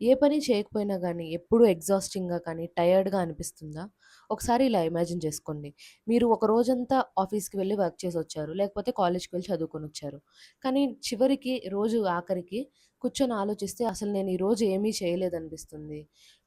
ఏ పని చేయకపోయినా గానీ, ఎప్పుడూ ఎగ్జాస్టింగ్‌గా కానీ, టయర్డ్‌గా అనిపిస్తుందా? ఒకసారి ఇలా ఇమాజిన్ చేసుకోండి. మీరు ఒక రోజంతా ఆఫీస్‌కి వెళ్లి వర్క్ చేసొచ్చారు. లేకపోతే కాలేజ్‌కి వెళ్లి చదువుకొనొచ్చారు. కానీ చివరికి రోజు ఆఖరికి కూర్చొని ఆలోచిస్తే అసలు నేను ఈరోజు ఏమీ చేయలేదనిపిస్తుంది.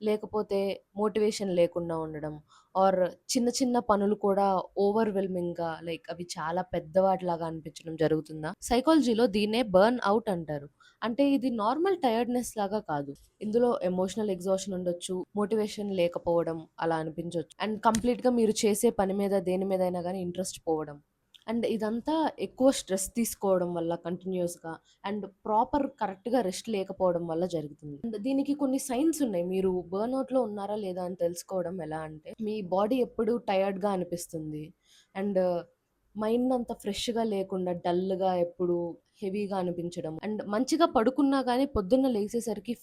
లేకపోతే మోటివేషన్ లేకుండా ఉండడం ఆర్ చిన్న చిన్న పనులు కూడా ఓవర్‌వెల్మింగ్‌గా లైక్ అవి చాలా పెద్దవాటిలాగా అనిపించడం జరుగుతుందా? సైకాలజీలో దీన్నే బర్న్ ఔట్ అంటారు. అంటే ఇది నార్మల్ టైర్డ్‌నెస్ లాగా కాదు. ఇందులో ఎమోషనల్ ఎగ్జాషన్ ఉండొచ్చు. మోటివేషన్ లేకపోవడం అలా అనిపించొచ్చు. అండ్ కంప్లీట్‌గా మీరు చేసే పని మీద దేని మీదైనా గాని ఇంట్రెస్ట్ పోవడం. అండ్ ఇదంతా ఎక్కువ స్ట్రెస్ తీసుకోవడం వల్ల కంటిన్యూయస్‌గా అండ్ కరెక్ట్‌గా రెస్ట్ లేకపోవడం వల్ల జరుగుతుంది. అండ్ దీనికి కొన్ని సైన్స్ ఉన్నాయి. మీరు బర్న్‌ఔట్‌లో ఉన్నారా లేదా అని తెలుసుకోవడం ఎలా అంటే, మీ బాడీ ఎప్పుడు టైర్డ్‌గా అనిపిస్తుంది. అండ్ మైండ్ అంత ఫ్రెష్‌గా లేకుండా డల్‌గా ఎప్పుడు హెవీగా అనిపించడం. అండ్ మంచిగా పడుకున్నా గానీ పొద్దున్న లేసేసరికి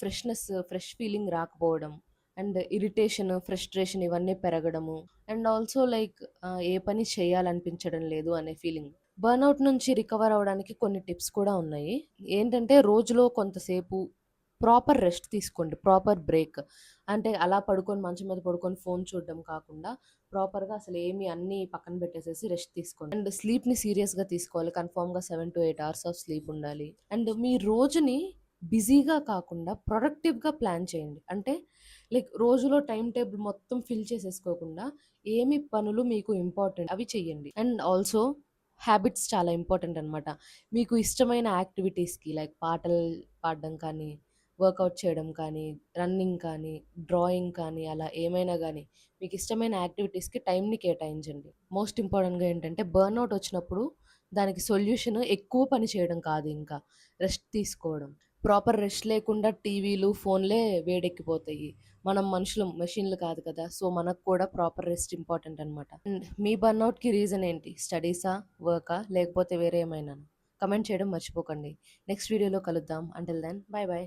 ఫ్రెష్ ఫీలింగ్ రాకపోవడం. అండ్ ఇరిటేషన్, ఫ్రస్ట్రేషన్ ఇవన్నీ పెరగడము. అండ్ ఆల్సో లైక్ ఏ పని చేయాలనిపించడం లేదు అనే ఫీలింగ్. బర్న్‌ఔట్ నుంచి రికవర్ అవ్వడానికి కొన్ని టిప్స్ కూడా ఉన్నాయి. ఏంటంటే రోజులో కొంతసేపు ప్రాపర్ రెస్ట్ తీసుకోండి. Proper break. అంటే అలా పడుకొని మంచం మీద పడుకొని ఫోను చూడడం కాకుండా ప్రాపర్‌గా అసలేమి అన్నీ పక్కన పెట్టేసేసి రెస్ట్ తీసుకోండి. అండ్ స్లీప్‌ని సీరియస్‌గా తీసుకోవాలి. కన్ఫర్మ్‌గా 7-8 అవర్స్ ఆఫ్ స్లీప్ ఉండాలి. అండ్ మీ రోజుని బిజీగా కాకుండా ప్రొడక్టివ్‌గా ప్లాన్ చేయండి. అంటే లైక్ రోజులో టైమ్ టేబుల్ మొత్తం ఫిల్ చేసేసుకోకుండా ఏమి పనులు మీకు ఇంపార్టెంట్ అవి చెయ్యండి. అండ్ ఆల్సో హ్యాబిట్స్ చాలా ఇంపార్టెంట్ అనమాట. మీకు ఇష్టమైన యాక్టివిటీస్‌కి లైక్ పాటలు పాడడం కానీ, వర్కౌట్ చేయడం కానీ, రన్నింగ్ కానీ, డ్రాయింగ్ కానీ అలా ఏమైనా గానీ మీకిష్టమైన యాక్టివిటీస్‌కి టైమ్‌ని కేటాయించండి. మోస్ట్ ఇంపార్టెంట్‌గా ఏంటంటే బర్న్‌ఔట్ వచ్చినప్పుడు దానికి సొల్యూషన్ ఎక్కువ పని చేయడం కాదు ఇంకా. రెస్ట్ తీసుకోవడం. ప్రాపర్ రెస్ట్ లేకుండా టీవీలు, ఫోన్‌లే వేడెక్కిపోతాయి. మనం మనుషులం, మెషిన్‌లు కాదు కదా! సో, మనకు కూడా ప్రాపర్ రెస్ట్ ఇంపార్టెంట్ అనమాట. అండ్ మీ బర్న్‌ఔట్‌కి రీజన్ ఏంటి? స్టడీసా? వర్కా? లేకపోతే వేరే ఏమైనానా? కమెంట్ చేయడం మర్చిపోకండి. నెక్స్ట్ వీడియోలో కలుద్దాం. Until then bye by.